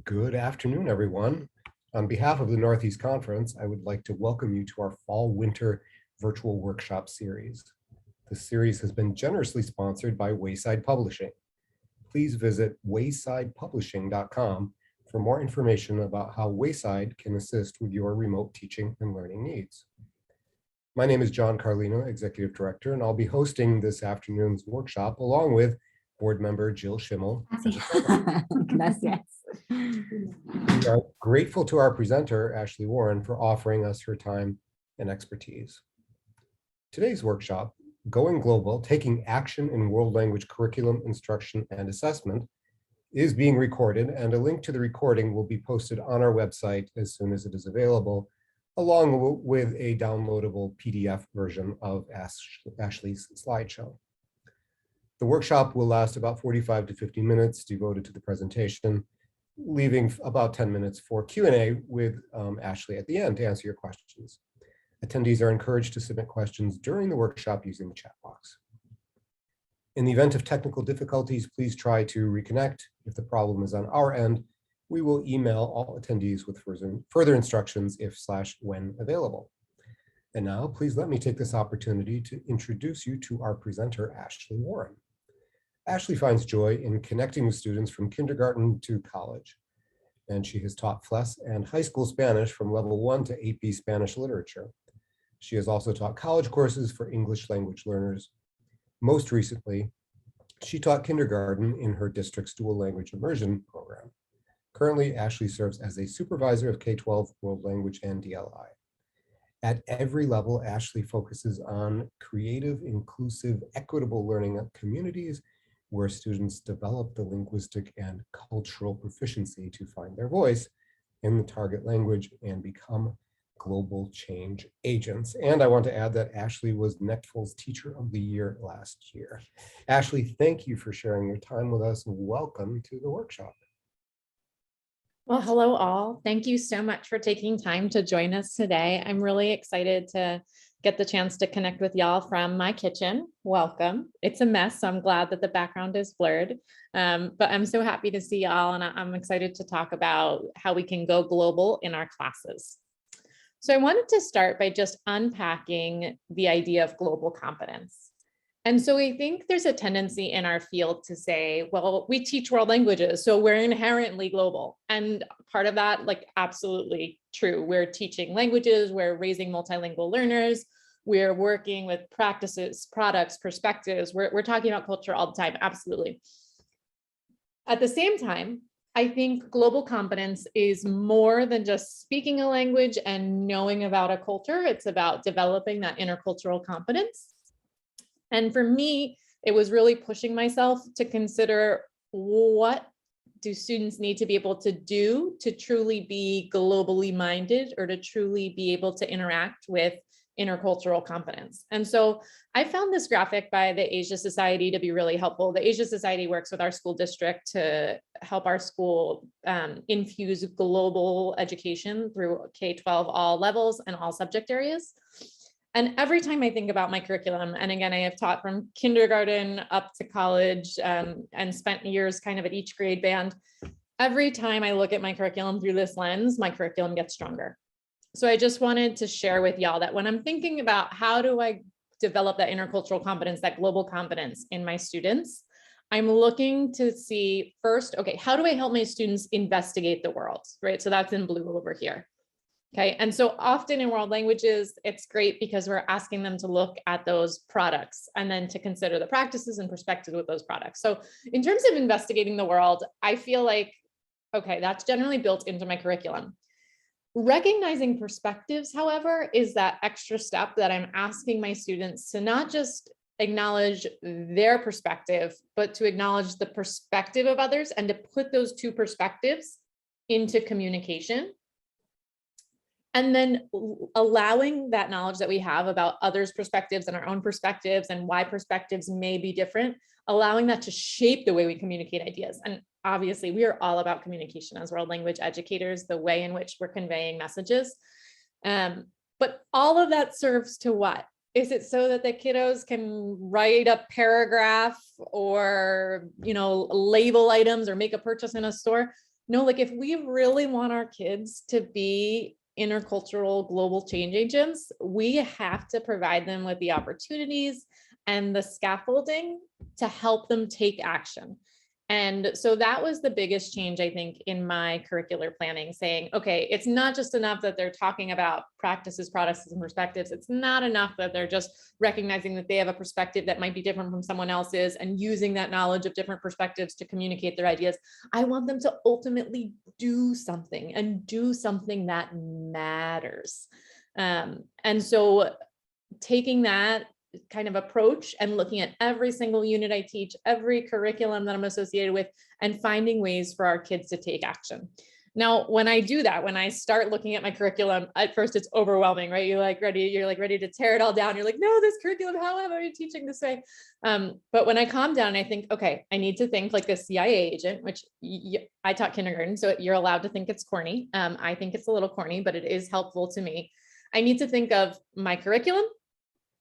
Good afternoon, everyone. On behalf of the Northeast Conference, I would like to welcome you to our fall-winter virtual workshop series. The series has been generously sponsored by Wayside Publishing. Please visit waysidepublishing.com for more information about how Wayside can assist with your remote teaching and learning needs. My name is John Carlino, Executive Director, and I'll be hosting this afternoon's workshop along with board member Jill Schimmel. Gracias. We are grateful to our presenter, Ashley Warren, for offering us her time and expertise. Today's workshop, Going Global, Taking Action in World Language Curriculum, Instruction, and Assessment, is being recorded, and a link to the recording will be posted on our website as soon as it is available, along with a downloadable PDF version of Ashley's slideshow. The workshop will last about 45 to 50 minutes devoted to the presentation, leaving about 10 minutes for Q&A with Ashley at the end to answer your questions. Attendees are encouraged to submit questions during the workshop using the chat box. In the event of technical difficulties, please try to reconnect. If the problem is on our end, we will email all attendees with further instructions if/when available. And now, please let me take this opportunity to introduce you to our presenter, Ashley Warren. Ashley finds joy in connecting with students from kindergarten to college, and she has taught FLES and high school Spanish from level 1 to AP Spanish literature. She has also taught college courses for English language learners. Most recently, she taught kindergarten in her district's dual language immersion program. Currently, Ashley serves as a supervisor of K-12 World Language and DLI. At every level, Ashley focuses on creative, inclusive, equitable learning communities where students develop the linguistic and cultural proficiency to find their voice in the target language and become global change agents. And I want to add that Ashley was NECFL's Teacher of the Year last year. Ashley, thank you for sharing your time with us, and welcome to the workshop. Well, hello all. Thank you so much for taking time to join us today. I'm really excited to get the chance to connect with y'all from my kitchen. Welcome. It's a mess, so I'm glad that the background is blurred, but I'm so happy to see y'all, and I'm excited to talk about how we can go global in our classes. So I wanted to start by just unpacking the idea of global competence. And so I think there's a tendency in our field to say, well, we teach world languages, so we're inherently global. And part of that, like, absolutely true. We're teaching languages, we're raising multilingual learners, we're working with practices, products, perspectives. We're talking about culture all the time, absolutely. At the same time, I think global competence is more than just speaking a language and knowing about a culture. It's about developing that intercultural competence. And for me, it was really pushing myself to consider, what do students need to be able to do to truly be globally minded, or to truly be able to interact with intercultural competence. And so I found this graphic by the Asia Society to be really helpful. The Asia Society works with our school district to help our school infuse global education through K-12 all levels and all subject areas. And every time I think about my curriculum, and again, I have taught from kindergarten up to college and spent years kind of at each grade band. Every time I look at my curriculum through this lens, my curriculum gets stronger. So I just wanted to share with y'all that when I'm thinking about how do I develop that intercultural competence, that global competence in my students, I'm looking to see first, okay, how do I help my students investigate the world, right? So that's in blue over here. Okay, and so often in world languages, it's great because we're asking them to look at those products and then to consider the practices and perspectives with those products. So in terms of investigating the world, I feel like, okay, that's generally built into my curriculum. Recognizing perspectives, however, is that extra step that I'm asking my students to not just acknowledge their perspective, but to acknowledge the perspective of others and to put those two perspectives into communication. And then allowing that knowledge that we have about others' perspectives and our own perspectives and why perspectives may be different, allowing that to shape the way we communicate ideas. And obviously, we are all about communication as world language educators, the way in which we're conveying messages. But all of that serves to what? Is it so that the kiddos can write a paragraph or, label items or make a purchase in a store? no, like if we really want our kids to be intercultural global change agents, we have to provide them with the opportunities and the scaffolding to help them take action. And so that was the biggest change, I think, in my curricular planning, saying, okay, it's not just enough that they're talking about practices, processes, and perspectives. It's not enough that they're just recognizing that they have a perspective that might be different from someone else's and using that knowledge of different perspectives to communicate their ideas. I want them to ultimately do something and do something that matters. And so taking that kind of approach and looking at every single unit I teach, every curriculum that I'm associated with, and finding ways for our kids to take action. Now, when I do that, when I start looking at my curriculum, at first it's overwhelming, right? You're like ready to tear it all down. You're like, no, this curriculum, how am I teaching this way? But when I calm down, I think, okay, I need to think like a CIA agent, which I taught kindergarten, so you're allowed to think it's corny. I think it's a little corny, but it is helpful to me. I need to think of my curriculum,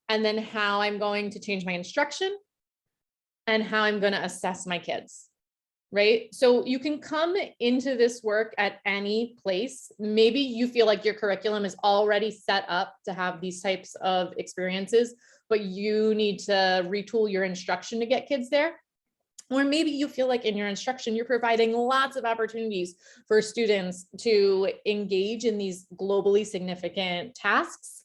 and then how I'm going to change my instruction and how I'm going to assess my kids, right? So you can come into this work at any place. Maybe you feel like your curriculum is already set up to have these types of experiences, but you need to retool your instruction to get kids there. Or maybe you feel like in your instruction, you're providing lots of opportunities for students to engage in these globally significant tasks,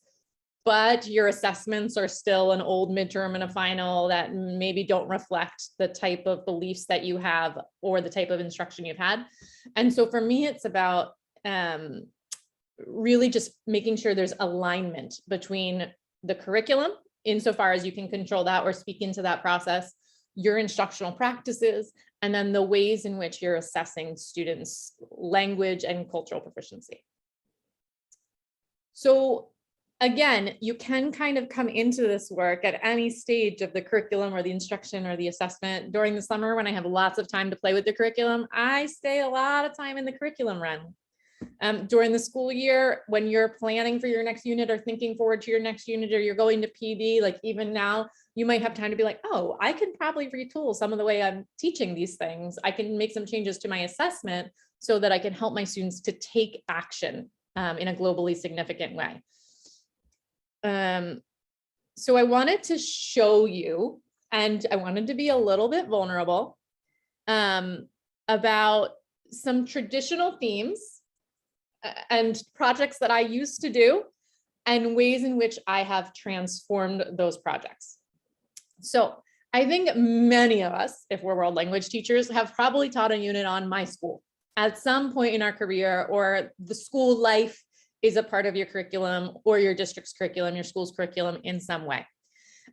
but your assessments are still an old midterm and a final that maybe don't reflect the type of beliefs that you have or the type of instruction you've had. And so for me, it's about really just making sure there's alignment between the curriculum, insofar as you can control that or speak into that process, your instructional practices, and then the ways in which you're assessing students' language and cultural proficiency. So again, you can kind of come into this work at any stage of the curriculum or the instruction or the assessment. During the summer, when I have lots of time to play with the curriculum, I stay a lot of time in the curriculum realm. During the school year, when you're planning for your next unit or thinking forward to your next unit, or you're going to PD, like even now, you might have time to be like, oh, I can probably retool some of the way I'm teaching these things. I can make some changes to my assessment so that I can help my students to take action in a globally significant way. So I wanted to show you, and I wanted to be a little bit vulnerable about some traditional themes and projects that I used to do and ways in which I have transformed those projects. So I think many of us, if we're world language teachers, have probably taught a unit on my school at some point in our career, or the school life is a part of your curriculum or your district's curriculum, your school's curriculum in some way.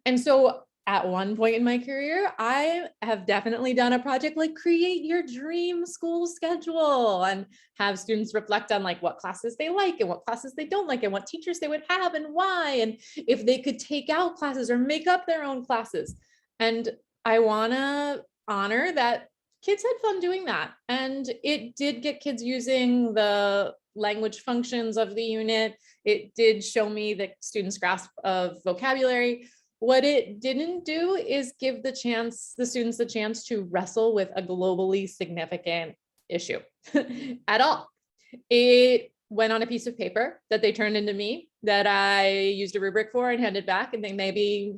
And so at one point in my career, I have definitely done a project like create your dream school schedule and have students reflect on like what classes they like and what classes they don't like and what teachers they would have and why, and if they could take out classes or make up their own classes. And I want to honor that kids had fun doing that. And it did get kids using the language functions of the unit. It did show me the students' grasp of vocabulary. What it didn't do is give the students the chance to wrestle with a globally significant issue at all. It went on a piece of paper that they turned into me, that I used a rubric for and handed back, and they maybe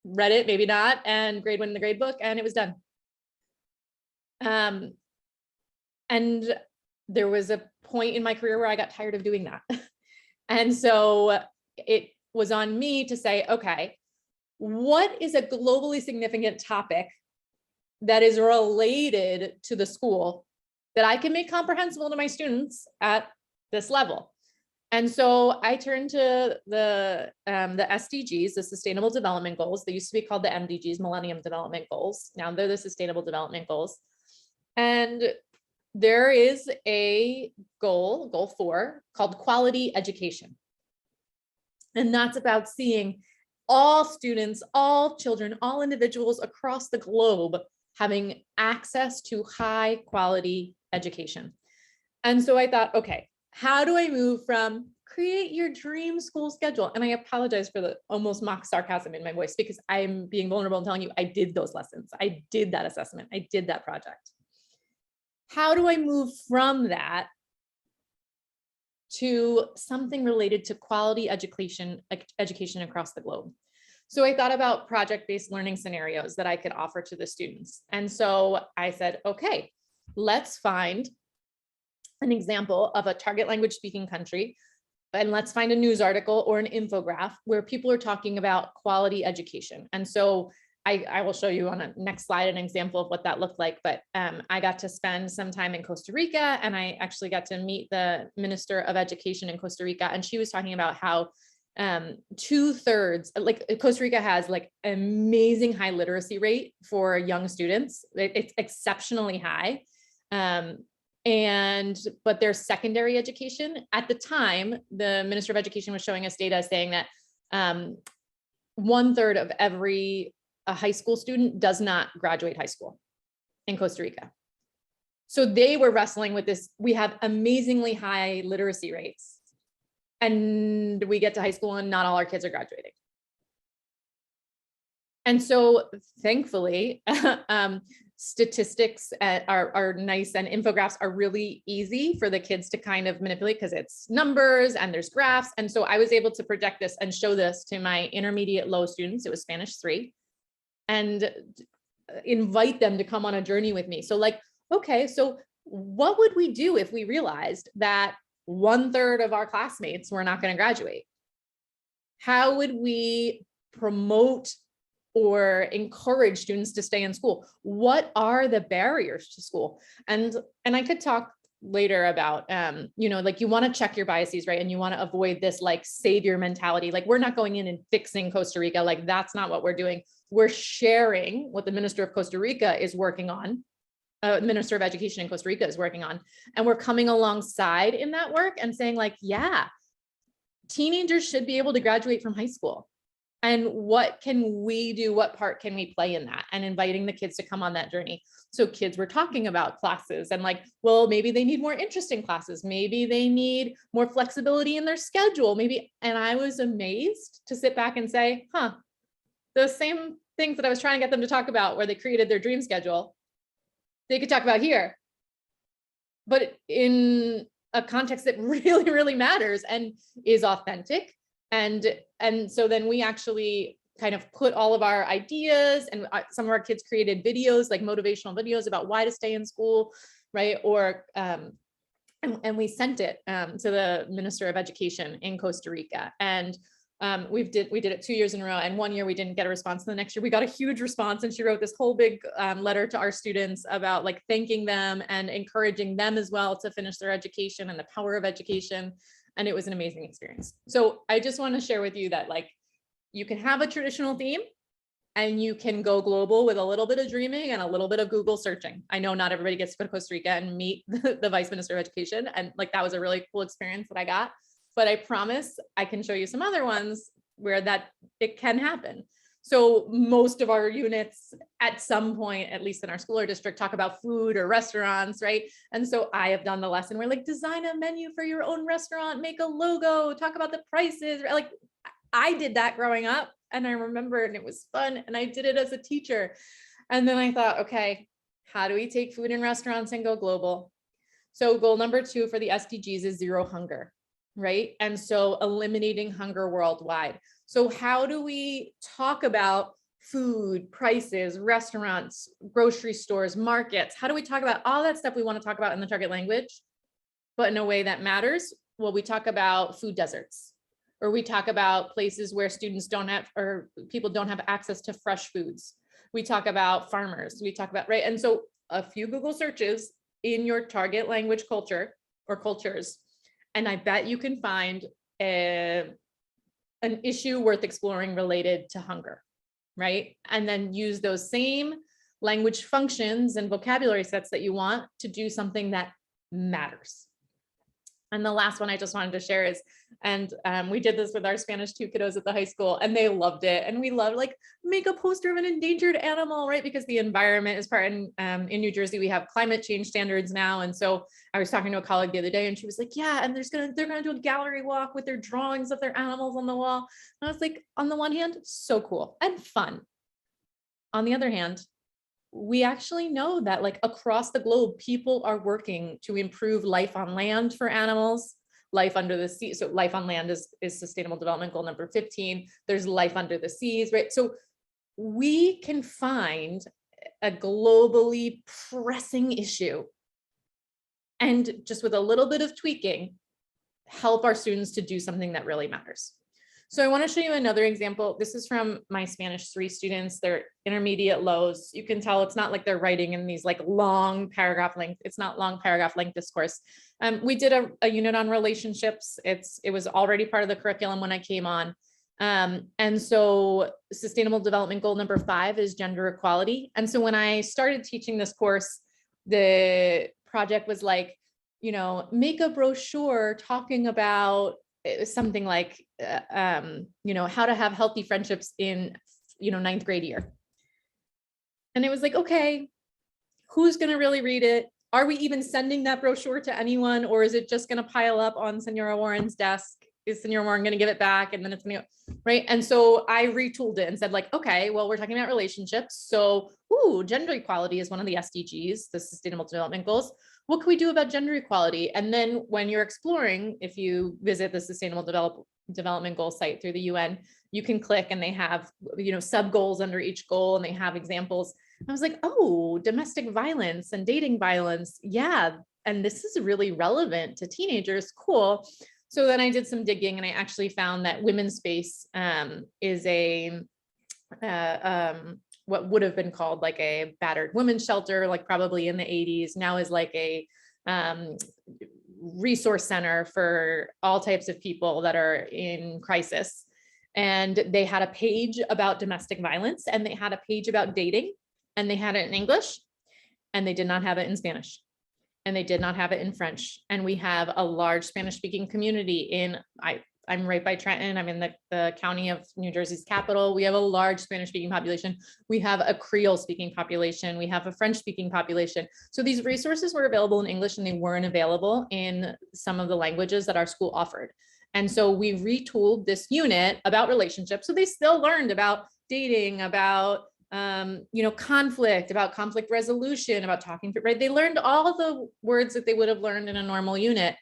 read it, maybe not, and grade went in the grade book, and it was done. And there was a point in my career where I got tired of doing that. And so it was on me to say, okay, what is a globally significant topic that is related to the school that I can make comprehensible to my students at this level? And so I turned to the SDGs, the Sustainable Development Goals. They used to be called the MDGs, Millennium Development Goals. Now they're the Sustainable Development Goals. And there is a goal 4, called quality education. And that's about seeing all students, all children, all individuals across the globe having access to high quality education. And so I thought, okay, how do I move from create your dream school schedule? And I apologize for the almost mock sarcasm in my voice, because I'm being vulnerable and telling you I did those lessons. I did that assessment. I did that project. how do I move from that to something related to quality education across the globe? So I thought about project-based learning scenarios that I could offer to the students. And so I said, okay, let's find an example of a target language speaking country, and let's find a news article or an infographic where people are talking about quality education. And so I will show you on a next slide an example of what that looked like. But I got to spend some time in Costa Rica, and I actually got to meet the Minister of Education in Costa Rica. And she was talking about how 2/3, like Costa Rica has like amazing high literacy rate for young students. It's exceptionally high. But their secondary education at the time, the Minister of Education was showing us data saying that 1/3 of every high school student does not graduate high school in Costa Rica. So they were wrestling with this. We have amazingly high literacy rates, and we get to high school and not all our kids are graduating. And so thankfully, statistics are nice, and infographics are really easy for the kids to kind of manipulate because it's numbers and there's graphs. And so I was able to project this and show this to my intermediate low students. It was Spanish 3, and invite them to come on a journey with me. So like, okay, so what would we do if we realized that 1/3 of our classmates were not going to graduate? How would we promote or encourage students to stay in school? What are the barriers to school? And I could talk later about, like you want to check your biases, right? And you want to avoid this like savior mentality. Like we're not going in and fixing Costa Rica. Like that's not what we're doing. We're sharing what the Minister of Costa Rica is working on. The Minister of Education in Costa Rica is working on. And we're coming alongside in that work and saying like, yeah, teenagers should be able to graduate from high school. And what can we do? What part can we play in that? And inviting the kids to come on that journey. So kids were talking about classes and like, well, maybe they need more interesting classes. Maybe they need more flexibility in their schedule. Maybe. And I was amazed to sit back and say, those same things that I was trying to get them to talk about where they created their dream schedule, they could talk about here, but in a context that really, really matters and is authentic. And so then we actually kind of put all of our ideas, and some of our kids created videos, like motivational videos about why to stay in school, right? Or, and we sent it to the Minister of Education in Costa Rica. And we did it 2 years in a row, and 1 year we didn't get a response. And the next year we got a huge response, and she wrote this whole big letter to our students about like thanking them and encouraging them as well to finish their education and the power of education. And it was an amazing experience. So I just want to share with you that like you can have a traditional theme and you can go global with a little bit of dreaming and a little bit of Google searching. I know not everybody gets to go to Costa Rica and meet the Vice Minister of Education, and like that was a really cool experience that I got. But I promise I can show you some other ones where that it can happen. So most of our units at some point, at least in our school or district, talk about food or restaurants, right? And so I have done the lesson where like design a menu for your own restaurant, make a logo, talk about the prices. Like I did that growing up, and I remember, and it was fun, and I did it as a teacher. And then I thought, okay, how do we take food in restaurants and go global? So goal number 2 for the SDGs is zero hunger, right? And so eliminating hunger worldwide. So how do we talk about food, prices, restaurants, grocery stores, markets? How do we talk about all that stuff we want to talk about in the target language, but in a way that matters? Well, we talk about food deserts, or we talk about places where students don't have, or people don't have access to fresh foods. We talk about farmers, we talk about, right? And so a few Google searches in your target language culture or cultures, and I bet you can find an issue worth exploring related to hunger, right? And then use those same language functions and vocabulary sets that you want to do something that matters. And the last one I just wanted to share is, and we did this with our Spanish 2 kiddos at the high school, and they loved it. And we love like make a poster of an endangered animal, right? Because the environment is part, in New Jersey, we have climate change standards now. And so I was talking to a colleague the other day, and she was like, yeah, and they're gonna do a gallery walk with their drawings of their animals on the wall. And I was like, on the one hand, so cool and fun. On the other hand, we actually know that like across the globe, people are working to improve life on land for animals, life under the sea. So life on land is Sustainable Development Goal number 15. There's life under the seas, right? So we can find a globally pressing issue and just with a little bit of tweaking, help our students to do something that really matters. So I want to show you another example. This is from my Spanish 3 students. They're intermediate lows. You can tell it's not like they're writing in these like long paragraph length. It's not long paragraph length discourse. We did a unit on relationships. It was already part of the curriculum when I came on. And so Sustainable Development Goal number 5 is gender equality. And so when I started teaching this course, the project was like, you know, make a brochure talking about something like, you know, how to have healthy friendships in, you know, 9th grade year. And it was like, okay, who's going to really read it? Are we even sending that brochure to anyone? Or is it just going to pile up on Senora Warren's desk? Is Senora Warren going to give it back? And then it's going to, right? And so I retooled it and said like, okay, well, we're talking about relationships. So, gender equality is one of the SDGs, the Sustainable Development Goals. What can we do about gender equality? And then when you're exploring, if you visit the Sustainable Development Goal site through the UN, you can click and they have, you know, sub goals under each goal and they have examples. I was like, oh, domestic violence and dating violence. Yeah. And this is really relevant to teenagers. Cool. So then I did some digging and I actually found that women's space is a, what would have been called like a battered women's shelter, like probably in the 80s, now is like a resource center for all types of people that are in crisis. And they had a page about domestic violence and they had a page about dating and they had it in English and they did not have it in Spanish and they did not have it in French. And we have a large Spanish speaking community in, I'm right by Trenton. I'm in the county of New Jersey's capital. We have a large Spanish speaking population. We have a Creole speaking population. We have a French speaking population. So these resources were available in English and they weren't available in some of the languages that our school offered. And so we retooled this unit about relationships. So they still learned about dating, about you know, conflict, about conflict resolution, about talking, right? They learned all the words that they would have learned in a normal unit.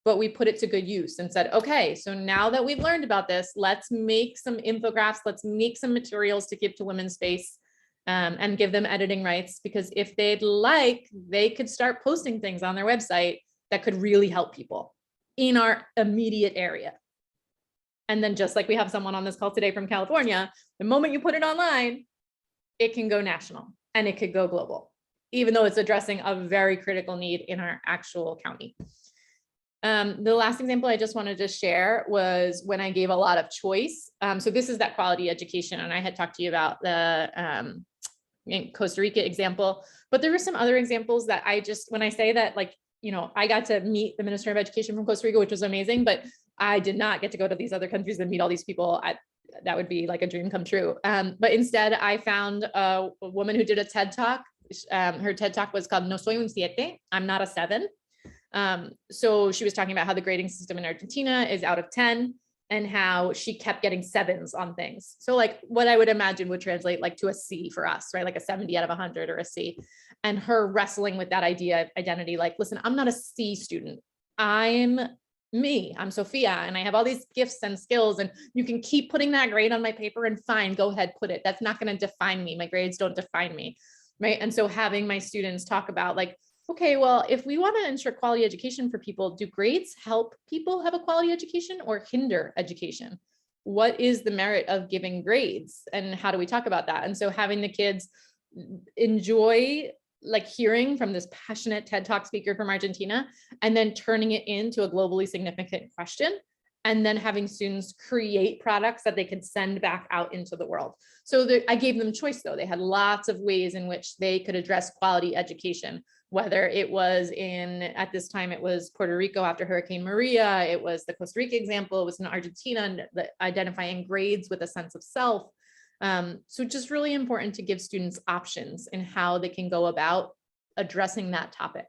But we put it to good use and said, okay, so now that we've learned about this, let's make some infographics, let's make some materials to give to women's space and give them editing rights, because if they'd like, they could start posting things on their website that could really help people in our immediate area. And then just like we have someone on this call today from California, the moment you put it online, it can go national and it could go global, even though it's addressing a very critical need in our actual county. The last example I just wanted to share was when I gave a lot of choice. So this is that quality education. And I had talked to you about the Costa Rica example, but there were some other examples that I just, when I say that, like, you know, I got to meet the Minister of Education from Costa Rica, which was amazing, but I did not get to go to these other countries and meet all these people. That would be like a dream come true. But instead I found a woman who did a TED Talk. Her TED Talk was called No Soy un siete, I'm not a 7. So she was talking about how the grading system in Argentina is out of 10 and how she kept getting 7s on things. So like what I would imagine would translate like to a C for us, right? Like a 70 out of 100 or a C. And her wrestling with that idea of identity, like, listen, I'm not a C student. I'm me, I'm Sophia, and I have all these gifts and skills, and you can keep putting that grade on my paper and fine, go ahead, put it. That's not going to define me. My grades don't define me, right? And so having my students talk about like, okay, well, if we want to ensure quality education for people, do grades help people have a quality education or hinder education? What is the merit of giving grades and how do we talk about that? And so having the kids enjoy like hearing from this passionate TED Talk speaker from Argentina and then turning it into a globally significant question, and then having students create products that they could send back out into the world. So I gave them choice though. They had lots of ways in which they could address quality education, whether it was at this time, it was Puerto Rico after Hurricane Maria, it was the Costa Rica example, it was in Argentina, and identifying grades with a sense of self. So just really important to give students options in how they can go about addressing that topic.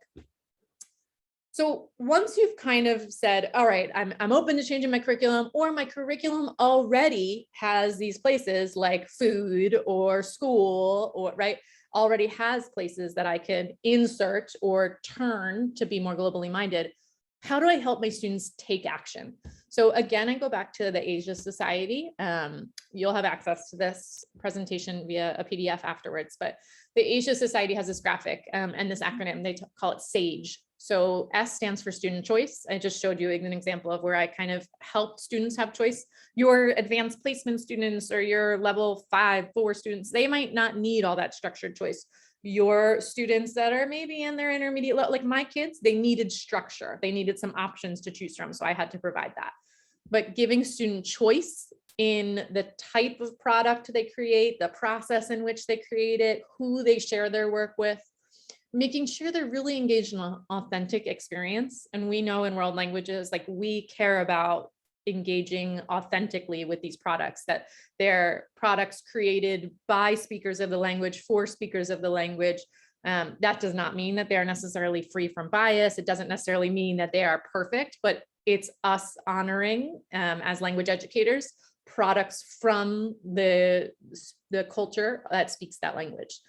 So once you've kind of said, all right, I'm open to changing my curriculum, or my curriculum already has these places like food or school, or right, already has places that I could insert or turn to be more globally minded. How do I help my students take action? So again, I go back to the Asia Society. You'll have access to this presentation via a PDF afterwards, but the Asia Society has this graphic and this acronym, they call it SAGE. So S stands for student choice. I just showed you an example of where I kind of helped students have choice. Your advanced placement students or your level 5, 4 students, they might not need all that structured choice. Your students that are maybe in their intermediate level, like my kids, they needed structure. They needed some options to choose from. So I had to provide that. But giving student choice in the type of product they create, the process in which they create it, who they share their work with, making sure they're really engaged in an authentic experience. And we know in world languages, like we care about engaging authentically with these products, that they're products created by speakers of the language for speakers of the language. That does not mean that they are necessarily free from bias. It doesn't necessarily mean that they are perfect, but it's us honoring as language educators, products from the culture that speaks that language.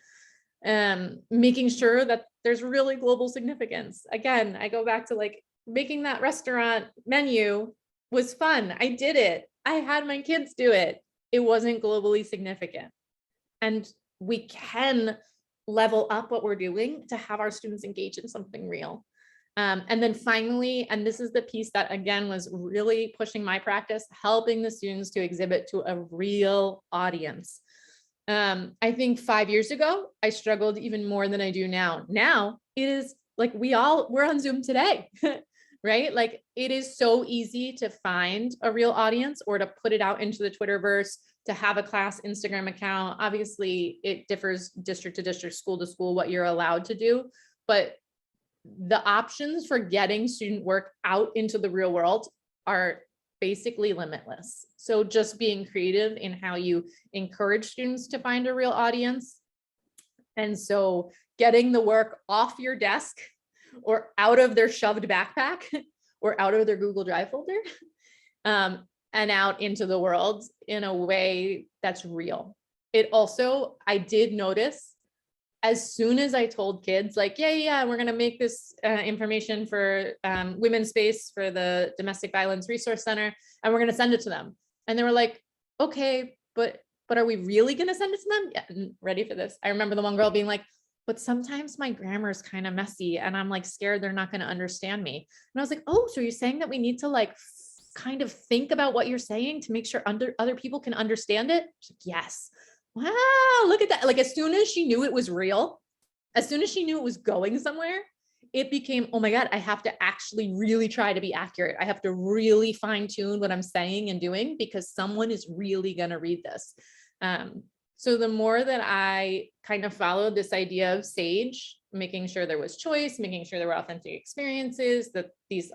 Making sure that there's really global significance. Again, I go back to like making that restaurant menu was fun. I did it. I had my kids do it. It wasn't globally significant. And we can level up what we're doing to have our students engage in something real. And then finally, and this is the piece that again was really pushing my practice, helping the students to exhibit to a real audience. I think 5 years ago, I struggled even more than I do now. Now it is like we're on Zoom today, right? Like it is so easy to find a real audience or to put it out into the Twitterverse, to have a class Instagram account. Obviously it differs district to district, school to school, what you're allowed to do, but the options for getting student work out into the real world are basically limitless. So just being creative in how you encourage students to find a real audience. And so getting the work off your desk or out of their shoved backpack or out of their Google Drive folder and out into the world in a way that's real. It also, I did notice as soon as I told kids like, yeah, we're going to make this information for women's space for the Domestic Violence Resource Center, and we're going to send it to them. And they were like, okay, but are we really going to send it to them? Yeah, ready for this. I remember the one girl being like, but sometimes my grammar is kind of messy and I'm like scared they're not going to understand me. And I was like, oh, so you're saying that we need to like kind of think about what you're saying to make sure other people can understand it? She's like, yes. Wow, look at that. Like as soon as she knew it was real, as soon as she knew it was going somewhere, it became, oh my God, I have to actually really try to be accurate. I have to really fine tune what I'm saying and doing because someone is really going to read this. So the more that I kind of followed this idea of SAGE, making sure there was choice, making sure there were authentic experiences, that these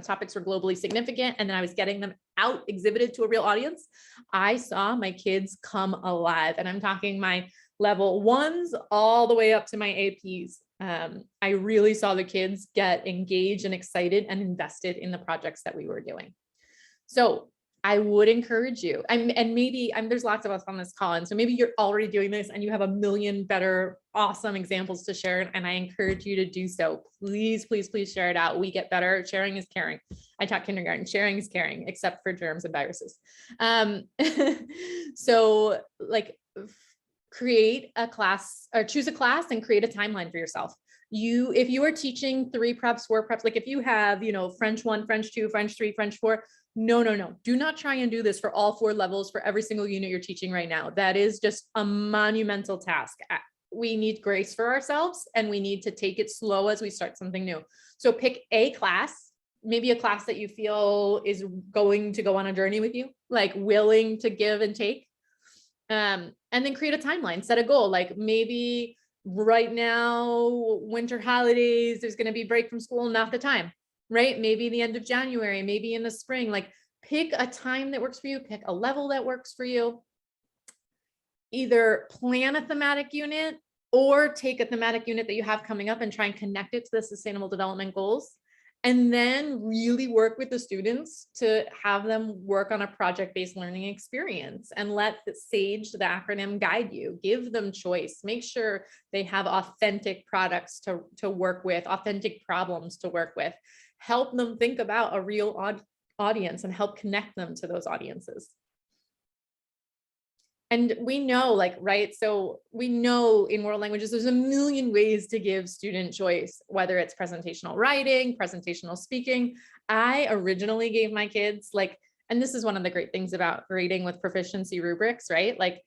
topics were globally significant, and then I was getting them out exhibited to a real audience, I saw my kids come alive. And I'm talking my level 1s all the way up to my APs. I really saw the kids get engaged and excited and invested in the projects that we were doing. So I would encourage you, and maybe there's lots of us on this call, and so maybe you're already doing this and you have a million better, awesome examples to share, and I encourage you to do so. Please, please, please share it out. We get better. Sharing is caring. I taught kindergarten. Sharing is caring, except for germs and viruses. So like create a class or choose a class and create a timeline for yourself. If you are teaching 3 preps, 4 preps, like if you have, French 1, French 2, French 3, French 4, no. Do not try and do this for all 4 levels for every single unit you're teaching right now. That is just a monumental task. We need grace for ourselves and we need to take it slow as we start something new. So pick a class, maybe a class that you feel is going to go on a journey with you, like willing to give and take. And then create a timeline, set a goal, like maybe right now, winter holidays, there's going to be break from school, not the time, right? Maybe the end of January, maybe in the spring, like pick a time that works for you, pick a level that works for you. Either plan a thematic unit or take a thematic unit that you have coming up and try and connect it to the Sustainable Development Goals and then really work with the students to have them work on a project-based learning experience, and let the SAGE, the acronym, guide you. Give them choice. Make sure they have authentic products to work with, authentic problems to work with. Help them think about a real audience and help connect them to those audiences. And we know, like, right, so we know in world languages, there's a million ways to give student choice, whether it's presentational writing, presentational speaking. I originally gave my kids, like, and this is one of the great things about grading with proficiency rubrics, right? Like,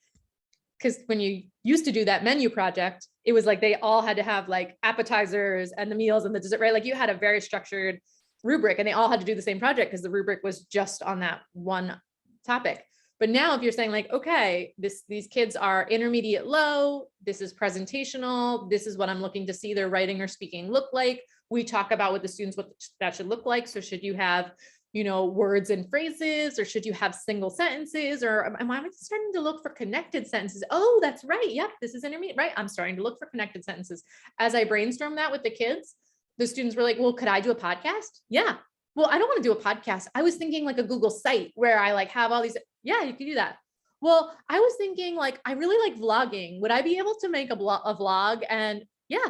because when you used to do that menu project, it was like they all had to have like appetizers and the meals and the dessert, right? Like you had a very structured rubric and they all had to do the same project because the rubric was just on that one topic. But now if you're saying like, okay, these kids are intermediate low, this is presentational, this is what I'm looking to see their writing or speaking look like. We talk about with the students what that should look like. So should you have, you know, words and phrases, or should you have single sentences, or am I starting to look for connected sentences? Oh, that's right. Yep, this is intermediate, right? I'm starting to look for connected sentences. As I brainstorm that with the kids, the students were like, well, could I do a podcast? Yeah. Well, I don't want to do a podcast. I was thinking like a Google site where I like have all these. Yeah, you can do that. Well, I was thinking like, I really like vlogging. Would I be able to make a vlog? And yeah,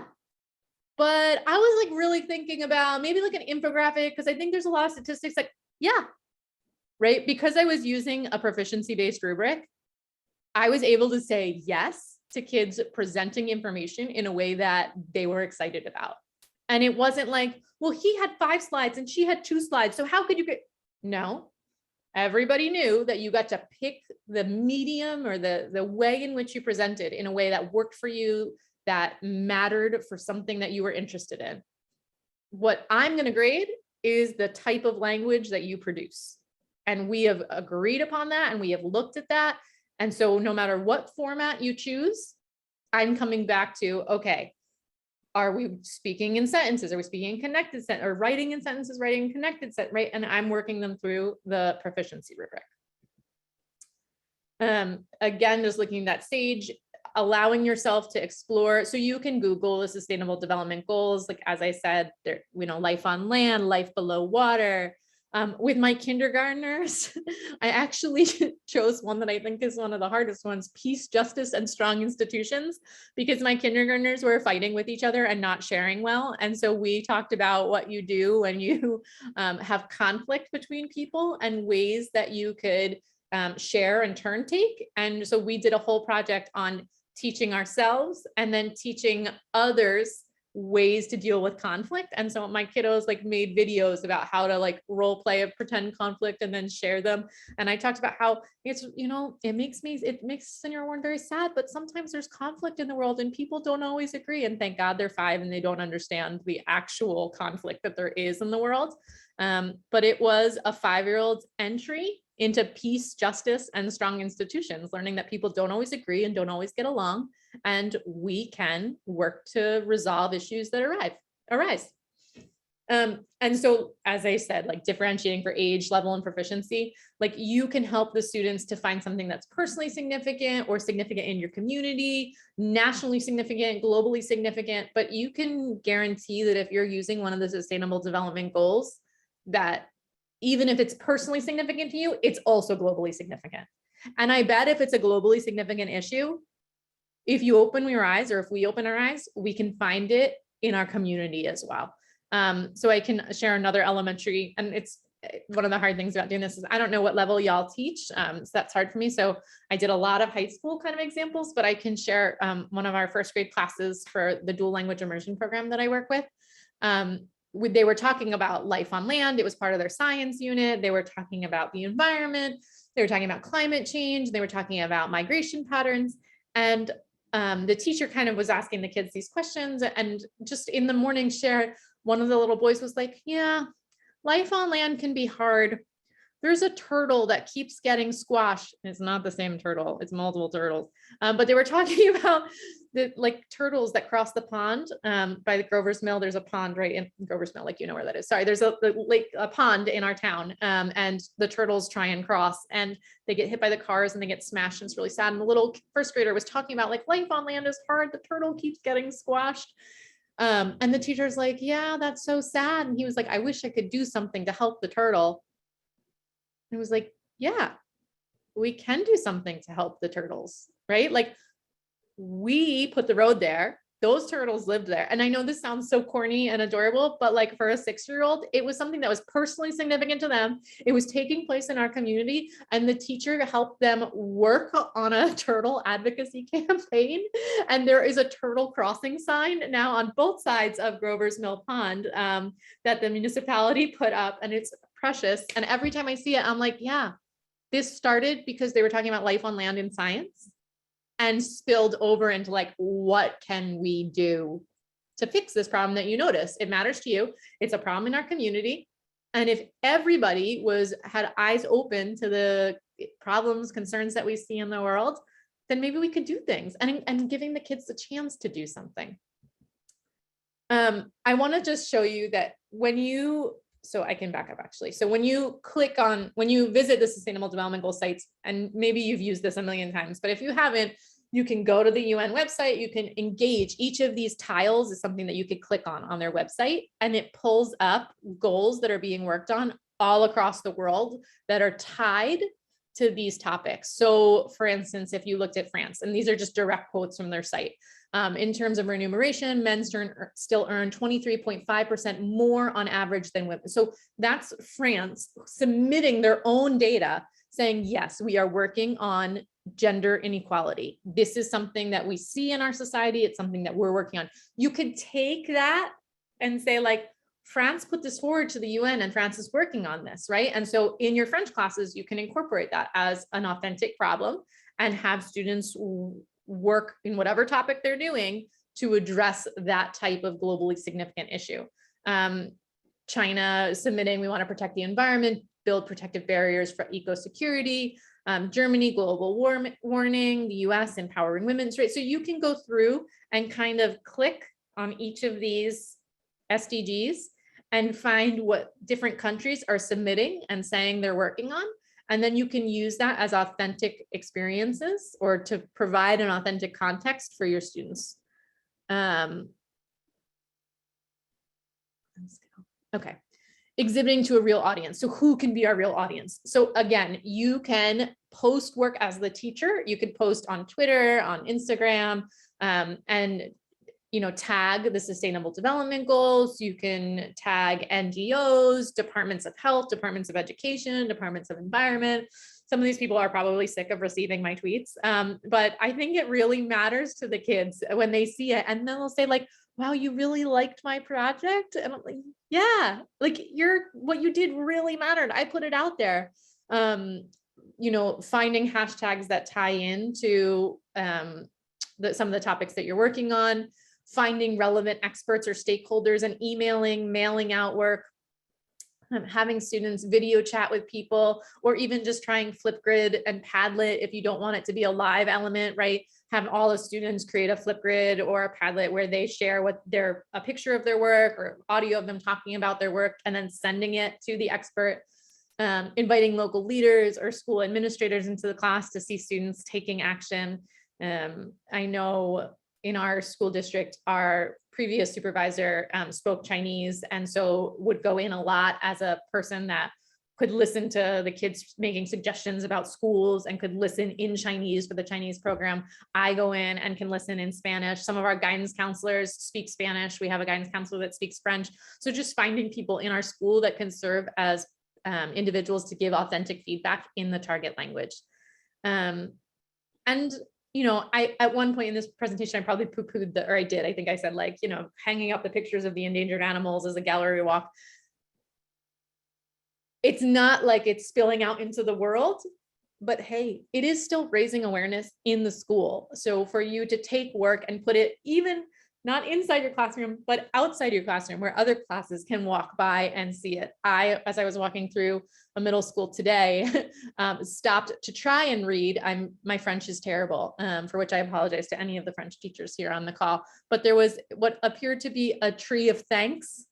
but I was like really thinking about maybe like an infographic, because I think there's a lot of statistics like, yeah, right. Because I was using a proficiency-based rubric, I was able to say yes to kids presenting information in a way that they were excited about. And it wasn't like, well, he had 5 slides and she had 2 slides. So how could you get, no, everybody knew that you got to pick the medium or the way in which you presented in a way that worked for you, that mattered for something that you were interested in. What I'm going to grade is the type of language that you produce. And we have agreed upon that, and we have looked at that. And so no matter what format you choose, I'm coming back to, okay, are we speaking in sentences? Are we speaking in connected sentences, or writing in sentences, writing in connected sentences, right? And I'm working them through the proficiency rubric. Again, just looking at SAGE, allowing yourself to explore. So you can Google the Sustainable Development Goals. Like, as I said, there, you know, life on land, life below water. With my kindergartners, I actually chose one that I think is one of the hardest ones: peace, justice, and strong institutions, because my kindergartners were fighting with each other and not sharing well. And so we talked about what you do when you have conflict between people and ways that you could share and turn take. And so we did a whole project on teaching ourselves and then teaching others ways to deal with conflict. And so my kiddos like made videos about how to like role play a pretend conflict and then share them. And I talked about how it's, you know, it makes Senior Warren very sad, but sometimes there's conflict in the world and people don't always agree. And thank God they're 5 and they don't understand the actual conflict that there is in the world. But it was a 5-year-old's entry into peace, justice, and strong institutions, learning that people don't always agree and don't always get along, and we can work to resolve issues that arise. And so, as I said, like differentiating for age, level, and proficiency, like you can help the students to find something that's personally significant or significant in your community, nationally significant, globally significant, but you can guarantee that if you're using one of the Sustainable Development Goals, that even if it's personally significant to you, it's also globally significant. And I bet if it's a globally significant issue, if you open your eyes, or if we open our eyes, we can find it in our community as well. So I can share another elementary, and it's one of the hard things about doing this is I don't know what level y'all teach. So that's hard for me. So I did a lot of high school kind of examples, but I can share one of our first grade classes for the dual language immersion program that I work with. They were talking about life on land. It was part of their science unit. They were talking about the environment. They were talking about climate change. They were talking about migration patterns. And the teacher kind of was asking the kids these questions, and just in the morning share, one of the little boys was like, yeah, life on land can be hard. There's a turtle that keeps getting squashed. It's not the same turtle, it's multiple turtles. But they were talking about the like turtles that cross the pond by the Grover's Mill. There's a pond right in Grover's Mill, like you know where that is. Sorry, there's a pond in our town, and the turtles try and cross and they get hit by the cars and they get smashed, and it's really sad. And the little first grader was talking about like life on land is hard. The turtle keeps getting squashed. And the teacher's like, yeah, that's so sad. And he was like, I wish I could do something to help the turtle. And it was like, yeah, we can do something to help the turtles, right? Like we put the road there. Those turtles lived there. And I know this sounds so corny and adorable, but like for a 6-year-old, it was something that was personally significant to them. It was taking place in our community, and the teacher helped them work on a turtle advocacy campaign. And there is a turtle crossing sign now on both sides of Grover's Mill Pond that the municipality put up, and it's precious. And every time I see it, I'm like, yeah, this started because they were talking about life on land in science, and spilled over into like, what can we do to fix this problem that you notice? It matters to you. It's a problem in our community. And if everybody had eyes open to the problems, concerns that we see in the world, then maybe we could do things, and giving the kids the chance to do something. I want to just show you that so I can back up actually. So when you visit the Sustainable Development Goal sites, and maybe you've used this a million times, but if you haven't, you can go to the UN website, you can engage. Each of these tiles is something that you could click on their website, and it pulls up goals that are being worked on all across the world that are tied to these topics. So for instance, if you looked at France, and these are just direct quotes from their site, in terms of remuneration, men still earn 23.5% more on average than women. So that's France submitting their own data saying, yes, we are working on gender inequality. This is something that we see in our society. It's something that we're working on. You could take that and say, like, France put this forward to the UN and France is working on this, right? And so in your French classes, you can incorporate that as an authentic problem and have students work in whatever topic they're doing to address that type of globally significant issue. China submitting, we want to protect the environment, build protective barriers for eco-security. Germany, global warning, the US, empowering women's rights. So you can go through and kind of click on each of these SDGs and find what different countries are submitting and saying they're working on. And then you can use that as authentic experiences or to provide an authentic context for your students. Okay. Exhibiting to a real audience. So who can be our real audience? So again, you can post work as the teacher. You could post on Twitter, on Instagram, and tag the Sustainable Development Goals. You can tag NGOs, departments of health, departments of education, departments of environment. Some of these people are probably sick of receiving my tweets, but I think it really matters to the kids when they see it, and then they'll say like, wow, you really liked my project? And I'm like, yeah, like what you did really mattered. I put it out there. Finding hashtags that tie into some of the topics that you're working on, finding relevant experts or stakeholders and mailing out work, having students video chat with people, or even just trying Flipgrid and Padlet if you don't want it to be a live element, right? Have all the students create a Flipgrid or a Padlet where they share a picture of their work or audio of them talking about their work and then sending it to the expert. Inviting local leaders or school administrators into the class to see students taking action. I know in our school district, our previous supervisor spoke Chinese, and so would go in a lot as a person that could listen to the kids making suggestions about schools and could listen in Chinese for the Chinese program. I go in and can listen in Spanish. Some of our guidance counselors speak Spanish. We have a guidance counselor that speaks French. So just finding people in our school that can serve as individuals to give authentic feedback in the target language. At one point in this presentation, I probably poo-pooed I think I said hanging up the pictures of the endangered animals as a gallery walk. It's not like it's spilling out into the world, but hey, it is still raising awareness in the school. So for you to take work and put it even not inside your classroom, but outside your classroom where other classes can walk by and see it. As I was walking through a middle school today, stopped to try and read. My French is terrible, for which I apologize to any of the French teachers here on the call, but there was what appeared to be a tree of thanks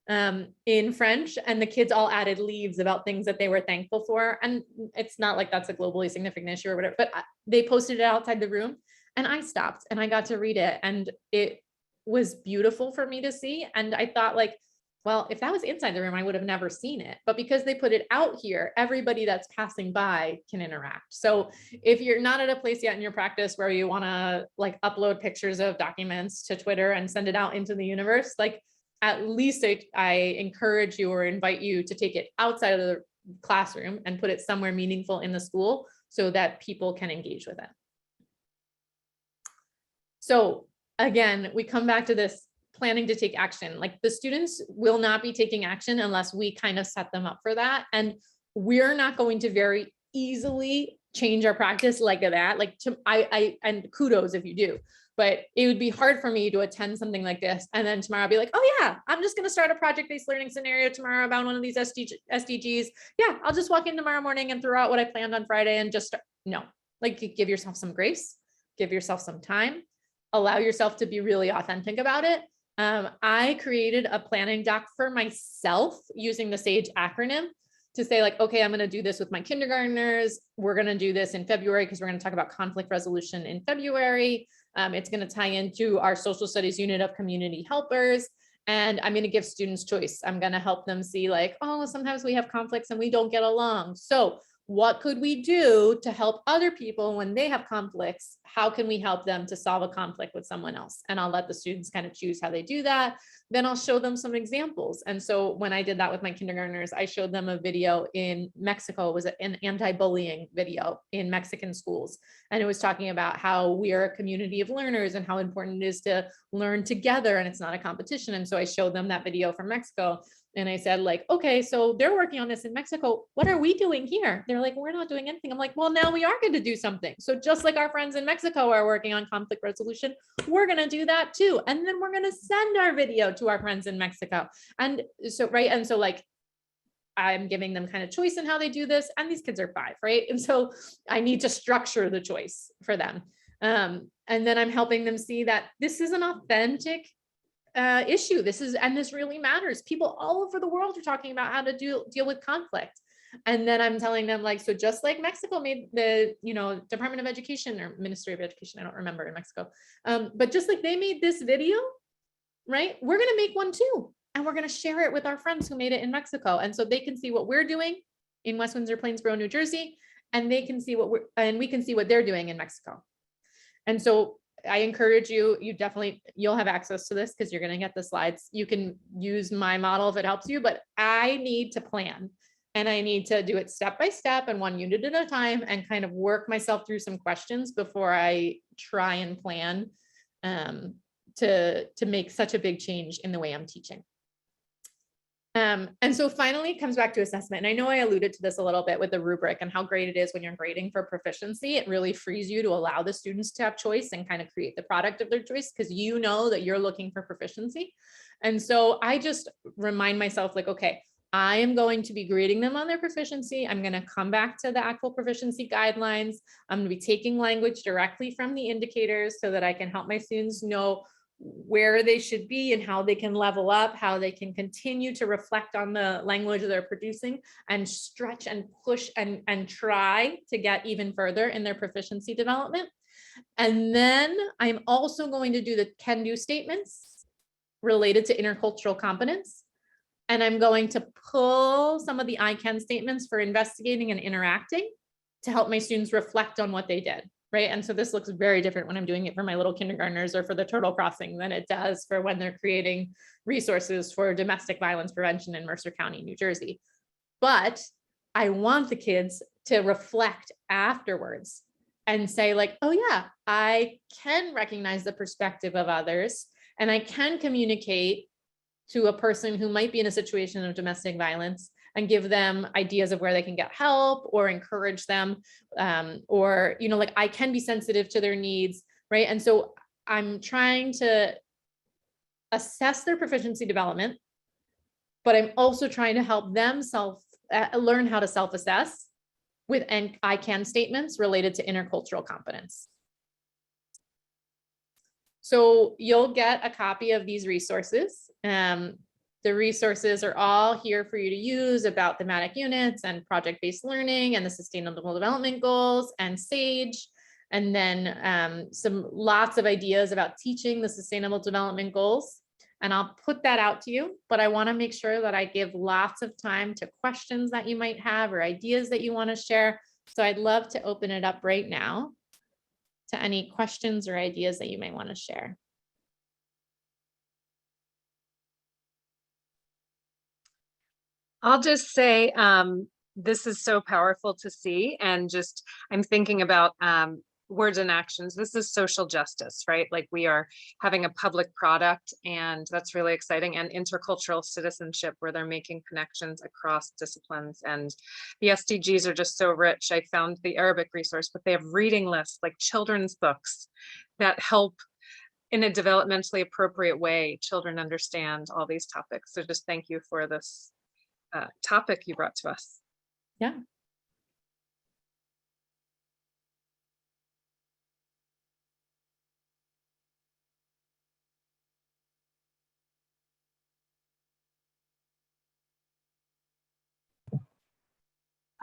in French, and the kids all added leaves about things that they were thankful for. And it's not like that's a globally significant issue or whatever, but they posted it outside the room and I stopped and I got to read it, and it was beautiful for me to see. And I thought like, well, if that was inside the room, I would have never seen it. But because they put it out here, everybody that's passing by can interact. So if you're not at a place yet in your practice where you want to like upload pictures of documents to Twitter and send it out into the universe, like at least I encourage you or invite you to take it outside of the classroom and put it somewhere meaningful in the school so that people can engage with it. So again, we come back to this planning to take action. Like the students will not be taking action unless we kind of set them up for that. And we're not going to very easily change our practice like that. Like and kudos if you do, but it would be hard for me to attend something like this. And then tomorrow I'll be like, oh yeah, I'm just going to start a project-based learning scenario tomorrow about one of these SDGs. Yeah, I'll just walk in tomorrow morning and throw out what I planned on Friday and just start. No, like give yourself some grace, give yourself some time, allow yourself to be really authentic about it. I created a planning doc for myself using the SAGE acronym to say like, okay, I'm going to do this with my kindergartners. We're going to do this in February because we're going to talk about conflict resolution in February. It's going to tie into our social studies unit of community helpers. And I'm going to give students choice. I'm going to help them see like, oh, sometimes we have conflicts and we don't get along. So what could we do to help other people when they have conflicts? How can we help them to solve a conflict with someone else? And I'll let the students kind of choose how they do that. Then I'll show them some examples. And so when I did that with my kindergartners, I showed them a video in Mexico. It was an anti-bullying video in Mexican schools. And it was talking about how we are a community of learners and how important it is to learn together and it's not a competition. And so I showed them that video from Mexico. And I said like, okay, so they're working on this in Mexico. What are we doing here? They're like, we're not doing anything. I'm like, well, now we are going to do something. So just like our friends in Mexico are working on conflict resolution, we're going to do that too. And then we're going to send our video to our friends in Mexico. And so, right. And so like, I'm giving them kind of choice in how they do this. And these kids are 5, right? And so I need to structure the choice for them. And then I'm helping them see that this is an authentic issue. This really matters. People all over the world are talking about how to deal with conflict. And then I'm telling them like, so just like Mexico made the, Department of Education or Ministry of Education, I don't remember in Mexico. But just like they made this video, right? We're going to make one too. And we're going to share it with our friends who made it in Mexico. And so they can see what we're doing in West Windsor, Plainsboro, New Jersey, and they can see we can see what they're doing in Mexico. And so I encourage you, you'll have access to this because you're going to get the slides. You can use my model if it helps you, but I need to plan and I need to do it step by step and one unit at a time and kind of work myself through some questions before I try and plan to make such a big change in the way I'm teaching. And so finally it comes back to assessment. And I know I alluded to this a little bit with the rubric and how great it is when you're grading for proficiency. It really frees you to allow the students to have choice and kind of create the product of their choice because you know that you're looking for proficiency. And so I just remind myself like, okay, I am going to be grading them on their proficiency. I'm going to come back to the actual proficiency guidelines. I'm going to be taking language directly from the indicators so that I can help my students know where they should be and how they can level up, how they can continue to reflect on the language they're producing and stretch and push and try to get even further in their proficiency development. And then I'm also going to do the can-do statements related to intercultural competence. And I'm going to pull some of the I can statements for investigating and interacting to help my students reflect on what they did. Right. And so this looks very different when I'm doing it for my little kindergartners or for the turtle crossing than it does for when they're creating resources for domestic violence prevention in Mercer County, New Jersey. But I want the kids to reflect afterwards and say like, oh yeah, I can recognize the perspective of others and I can communicate to a person who might be in a situation of domestic violence and give them ideas of where they can get help or encourage them or, like I can be sensitive to their needs, right? And so I'm trying to assess their proficiency development, but I'm also trying to help them learn how to self-assess with I can statements related to intercultural competence. So you'll get a copy of these resources. The resources are all here for you to use about thematic units and project-based learning and the sustainable development goals and SAGE. and then some lots of ideas about teaching the Sustainable Development Goals. And I'll put that out to you, but I want to make sure that I give lots of time to questions that you might have or ideas that you want to share. So I'd love to open it up right now to any questions or ideas that you may want to share. I'll just say, this is so powerful to see. And just, I'm thinking about words and actions. This is social justice, right? Like we are having a public product, and that's really exciting. And intercultural citizenship, where they're making connections across disciplines. And the SDGs are just so rich. I found the Arabic resource, but they have reading lists, like children's books that help in a developmentally appropriate way children understand all these topics. So just thank you for this topic you brought to us. Yeah.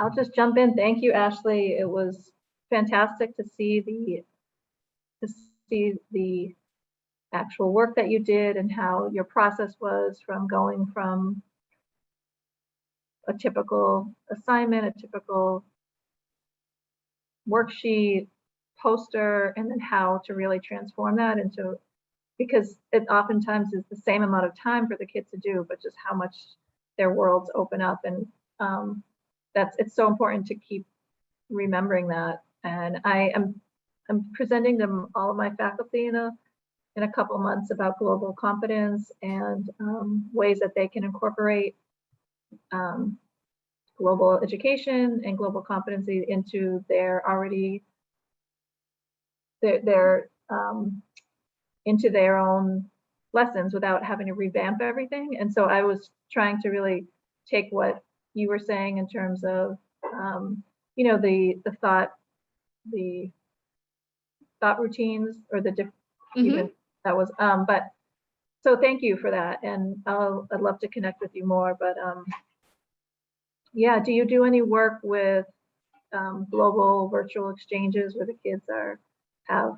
I'll just jump in. Thank you, Ashley. It was fantastic to see the actual work that you did and how your process was from going from a typical assignment, a typical worksheet, poster, and then how to really transform that into, because it oftentimes is the same amount of time for the kids to do, but just how much their worlds open up. And it's so important to keep remembering that. And I'm presenting them, all of my faculty, in a couple months about global competence and ways that they can incorporate global education and global competency into their into their own lessons without having to revamp everything. And so I was trying to really take what you were saying in terms of you know, the thought routines, or the different even that was but so thank you for that. And I'd love to connect with you more. But yeah, do you do any work with global virtual exchanges where the kids have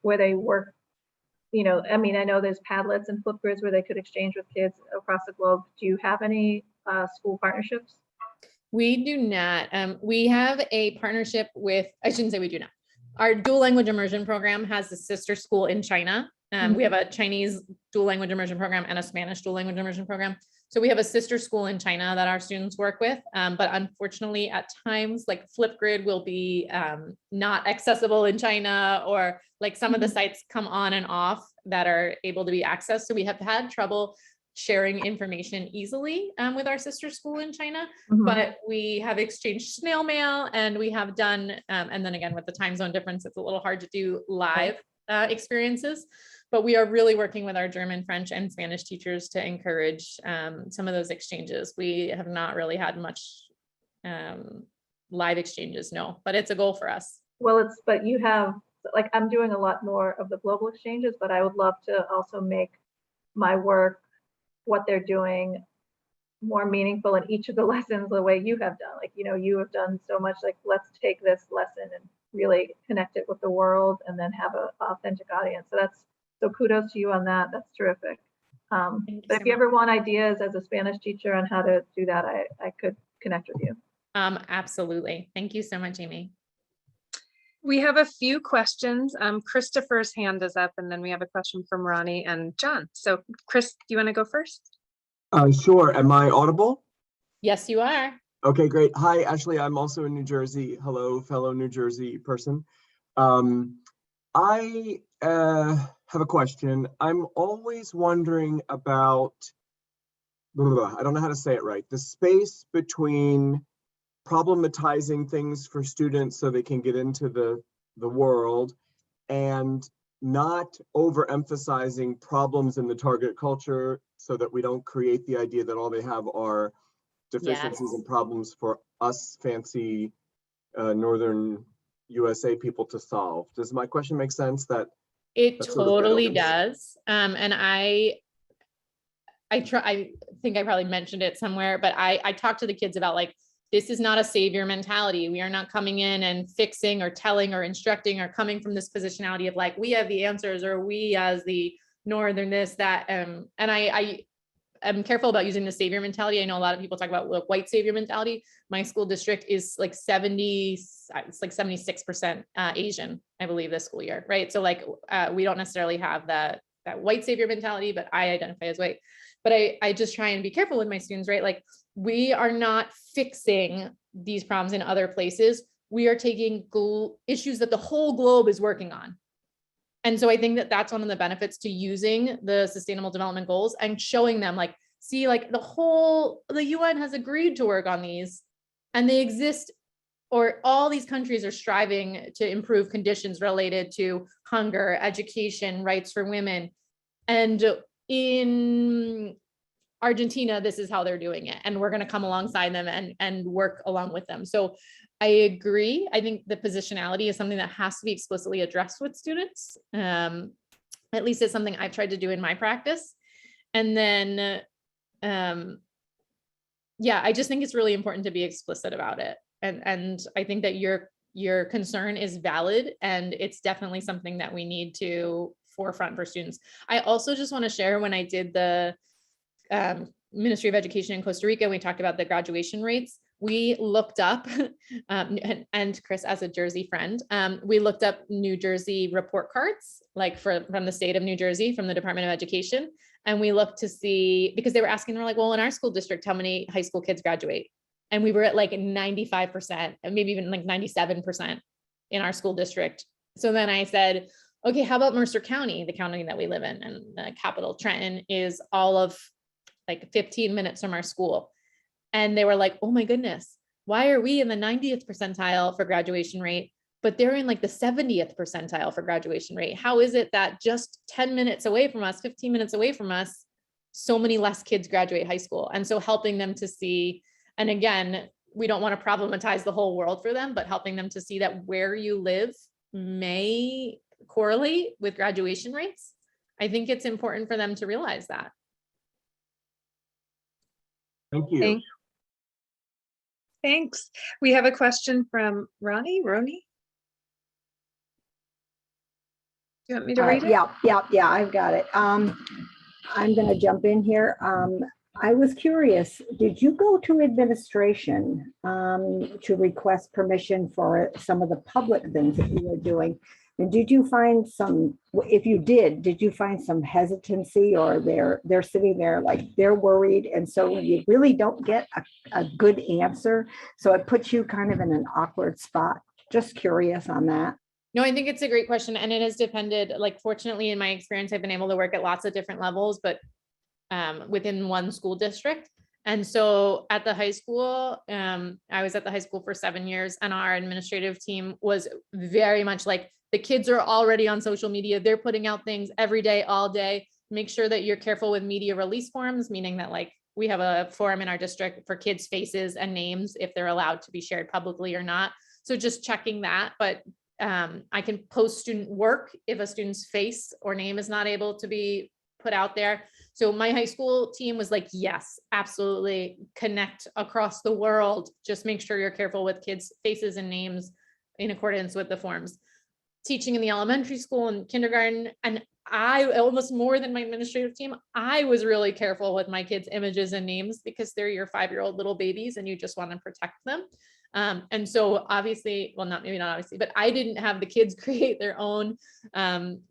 where they work? You know, I mean, I know there's Padlets and Flipgrids where they could exchange with kids across the globe. Do you have any school partnerships? We do not. We have a partnership with, I shouldn't say we do not. Our dual language immersion program has a sister school in China. We have a Chinese dual language immersion program and a Spanish dual language immersion program. So we have a sister school in China that our students work with. But unfortunately, at times, like Flipgrid will be not accessible in China, or like some of the sites come on and off that are able to be accessed. So we have had trouble sharing information easily with our sister school in China, but we have exchanged snail mail, and we have done, and then again, with the time zone difference, it's a little hard to do live experiences, but we are really working with our German, French, and Spanish teachers to encourage some of those exchanges. We have not really had much live exchanges, no, but it's a goal for us. Well, but you have, like, I'm doing a lot more of the global exchanges, but I would love to also make my work, what they're doing, more meaningful in each of the lessons the way you have done. Like, you know, you have done so much, like, let's take this lesson and really connect it with the world and then have an authentic audience. So kudos to you on that. That's terrific. But if you ever want ideas as a Spanish teacher on how to do that, I could connect with you. Absolutely. Thank you so much, Amy. We have a few questions. Christopher's hand is up, and then we have a question from Ronnie and John. So Chris, do you want to go first? Sure. Am I audible? Yes, you are. Okay, great. Hi, Ashley. I'm also in New Jersey. Hello, fellow New Jersey person. I have a question. I'm always wondering about, I don't know how to say it right, the space between problematizing things for students so they can get into the world, and not overemphasizing problems in the target culture so that we don't create the idea that all they have are deficiencies and problems for us fancy Northern USA people to solve. Does my question make sense? It totally does. And I think I probably mentioned it somewhere, but I talk to the kids about, like, this is not a savior mentality. We are not coming in and fixing or telling or instructing or coming from this positionality of like, we have the answers, or we as the northern this, that. And I'm careful about using the savior mentality. I know a lot of people talk about white savior mentality. My school district is like 76% Asian, I believe, this school year, right? So like, we don't necessarily have that white savior mentality, but I identify as white. But I just try and be careful with my students, right? Like, we are not fixing these problems in other places. We are taking issues that the whole globe is working on. And so I think that that's one of the benefits to using the Sustainable Development Goals and showing them like, see, like the UN has agreed to work on these and they exist, or all these countries are striving to improve conditions related to hunger, education, rights for women. And in Argentina, this is how they're doing it. And we're going to come alongside them and work along with them. So I agree. I think the positionality is something that has to be explicitly addressed with students. At least it's something I've tried to do in my practice. And then, yeah, I just think it's really important to be explicit about it. And I think that your concern is valid, and it's definitely something that we need to forefront for students. I also just want to share, when I did the Ministry of Education in Costa Rica, we talked about the graduation rates. We looked up, and Chris, as a Jersey friend, we looked up New Jersey report cards, like from the state of New Jersey, from the Department of Education. And we looked to see, because they were asking, we're like, well, in our school district, how many high school kids graduate? And we were at like 95%, and maybe even like 97% in our school district. So then I said, okay, how about Mercer County, the county that we live in, and the capital, Trenton, is all of like 15 minutes from our school. And they were like, oh my goodness, why are we in the 90th percentile for graduation rate, but they're in like the 70th percentile for graduation rate? How is it that just 10 minutes away from us, 15 minutes away from us, so many less kids graduate high school? And so helping them to see, and again, we don't want to problematize the whole world for them, but helping them to see that where you live may correlate with graduation rates. I think it's important for them to realize that. Thank you. Thanks. We have a question from Roni. Do you want me to read it? Yeah, I've got it. I'm going to jump in here. I was curious, did you go to administration to request permission for some of the public things that you were doing? And did you find some, if you did you find some hesitancy, or they're sitting there like they're worried, and so you really don't get a good answer? So it puts you kind of in an awkward spot. Just curious on that. No, I think it's a great question. And it has depended, like, fortunately, in my experience, I've been able to work at lots of different levels, but within one school district. And so at the high school, I was at the high school for 7 years, and our administrative team was very much like, the kids are already on social media. They're putting out things every day, all day. Make sure that you're careful with media release forms, meaning that like we have a forum in our district for kids' faces and names, if they're allowed to be shared publicly or not. So just checking that. But I can post student work if a student's face or name is not able to be put out there. So my high school team was like, yes, absolutely, connect across the world. Just make sure you're careful with kids' faces and names in accordance with the forms. Teaching in the elementary school and kindergarten, and I, almost more than my administrative team, I was really careful with my kids' images and names, because they're your 5-year-old little babies and you just want to protect them. And so obviously, well, maybe not obviously, but I didn't have the kids create their own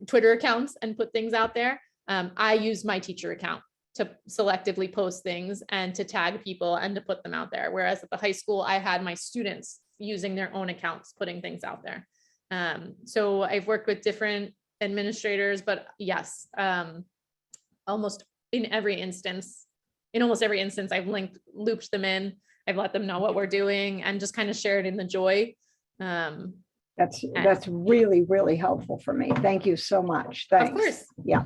Twitter accounts and put things out there. I used my teacher account to selectively post things and to tag people and to put them out there. Whereas at the high school, I had my students using their own accounts, putting things out there. So I've worked with different administrators, but yes, almost in every instance, I've looped them in. I've let them know what we're doing and just kind of shared in the joy. That's really, really helpful for me. Thank you so much. Thanks. Of course. Yeah.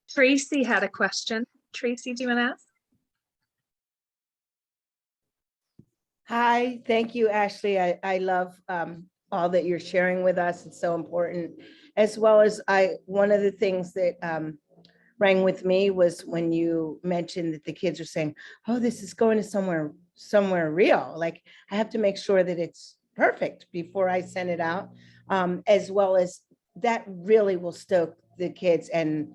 Tracy had a question. Tracy, do you want to ask? Hi, thank you, Ashley. I love all that you're sharing with us. It's so important. As well as one of the things that rang with me was when you mentioned that the kids are saying, oh, this is going to somewhere real. Like, I have to make sure that it's perfect before I send it out. As well as that really will stoke the kids, and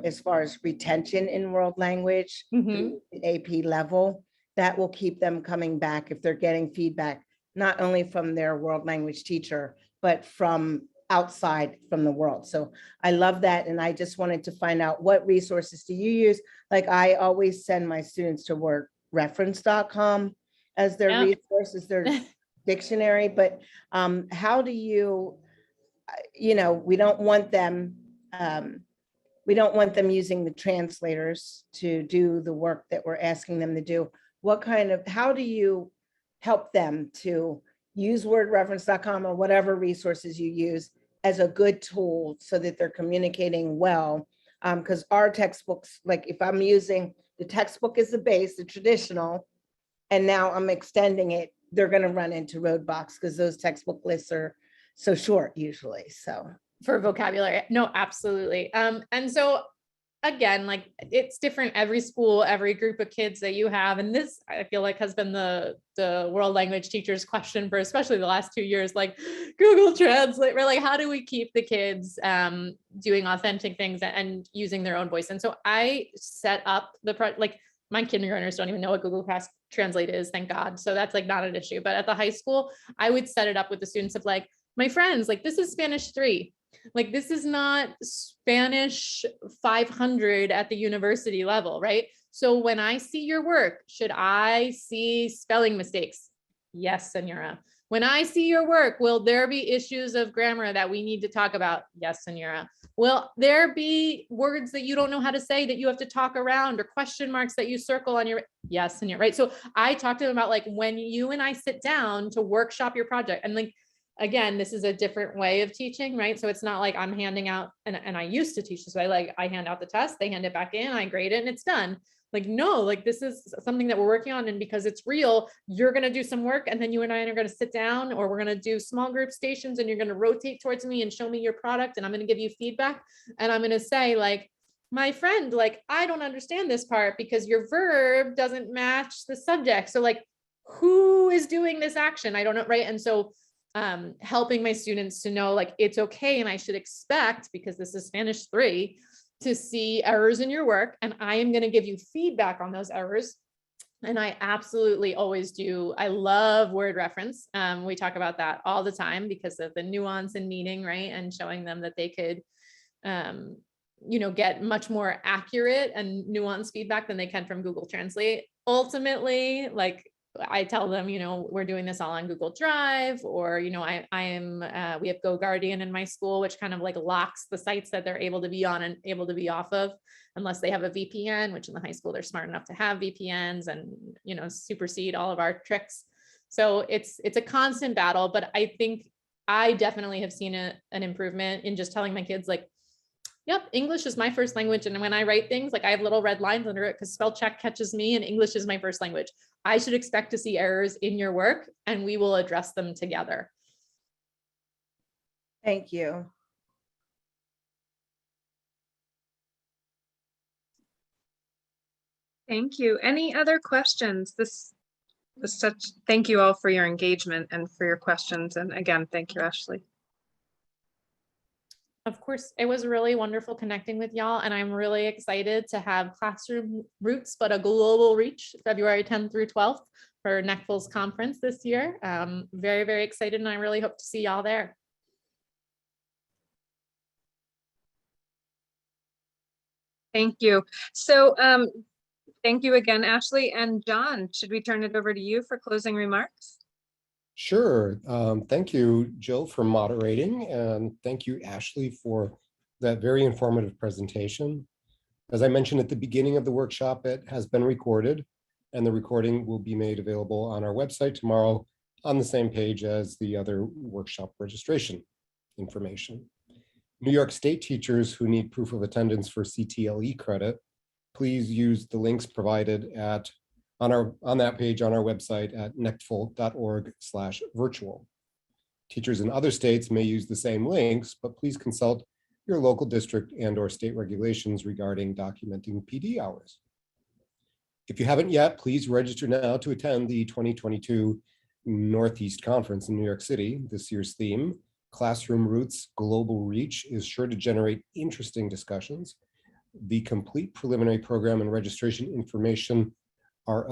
as far as retention in world language, Mhm. the AP level, that will keep them coming back if they're getting feedback, not only from their world language teacher, but from outside from the world. So I love that. And I just wanted to find out, what resources do you use? Like, I always send my students to wordreference.com as their Yeah. resource, as their dictionary. But how do you, we don't want them, using the translators to do the work that we're asking them to do. How do you help them to use wordreference.com or whatever resources you use as a good tool so that they're communicating well? Because our textbooks, like if I'm using the textbook as the base, the traditional, and now I'm extending it, they're going to run into roadblocks because those textbook lists are so short usually. So For vocabulary. No, absolutely. And so again, like it's different every school, every group of kids that you have. And this, I feel like, has been the world language teachers' question for especially the last 2 years, like Google Translate, right? Like, how do we keep the kids doing authentic things and using their own voice? And so I set up like my kindergartners don't even know what Google Translate is, thank God. So that's like not an issue. But at the high school, I would set it up with the students of like, my friends, like this is Spanish 3. Like this is not Spanish 500 at the university level, right? So when I see your work, should I see spelling mistakes? Yes, Senora. When I see your work, will there be issues of grammar that we need to talk about? Yes, Senora. Will there be words that you don't know how to say that you have to talk around, or question marks that you circle on your, yes, Senora, right? So I talked to them about like when you and I sit down to workshop your project, and like, again, this is a different way of teaching, right? So it's not like I'm handing out, and I used to teach this way, like I hand out the test, they hand it back in, I grade it, and it's done. Like, no, like this is something that we're working on. And because it's real, you're going to do some work, and then you and I are going to sit down, or we're going to do small group stations, and you're going to rotate towards me and show me your product. And I'm going to give you feedback. And I'm going to say like, my friend, like, I don't understand this part because your verb doesn't match the subject. So like, who is doing this action? I don't know. Right. And so helping my students to know like it's okay, and I should expect, because this is Spanish 3, to see errors in your work, and I am going to give you feedback on those errors. And I absolutely always do. I love word reference. We talk about that all the time because of the nuance and meaning, right? And showing them that they could get much more accurate and nuanced feedback than they can from Google Translate. Ultimately, like I tell them, we're doing this all on Google Drive, or, we have Go Guardian in my school, which kind of like locks the sites that they're able to be on and able to be off of, unless they have a VPN, which in the high school, they're smart enough to have VPNs and, supersede all of our tricks. So it's a constant battle, but I think I definitely have seen an improvement in just telling my kids like, yep, English is my first language. And when I write things, like I have little red lines under it because spell check catches me, and English is my first language. I should expect to see errors in your work, and we will address them together. thank you. Thank you. Any other questions? This was thank you all for your engagement and for your questions. And again, thank you, Ashley. Of course, it was really wonderful connecting with y'all, and I'm really excited to have classroom roots, but a global reach, February 10th through 12th for NECFL's conference this year. Very, very excited, and I really hope to see y'all there. Thank you. So thank you again, Ashley. And John, should we turn it over to you for closing remarks? Sure. Thank you, Jill, for moderating, and thank you, Ashley, for that very informative presentation. As I mentioned at the beginning of the workshop, it has been recorded, and the recording will be made available on our website tomorrow on the same page as the other workshop registration information. New York State teachers who need proof of attendance for CTLE credit, please use the links provided on that page on our website at nectful.org/virtual. Teachers in other states may use the same links, but please consult your local district and/or state regulations regarding documenting PD hours. If you haven't yet, please register now to attend the 2022 Northeast Conference in New York City. This year's theme, Classroom Roots, Global Reach, is sure to generate interesting discussions. The complete preliminary program and registration information are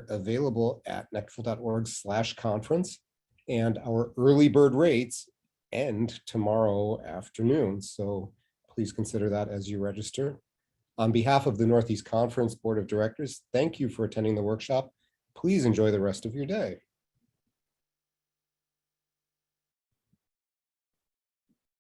available at nectful.org/conference, and our early bird rates end tomorrow afternoon. So please consider that as you register. On behalf of the Northeast Conference Board of Directors, thank you for attending the workshop. Please enjoy the rest of your day.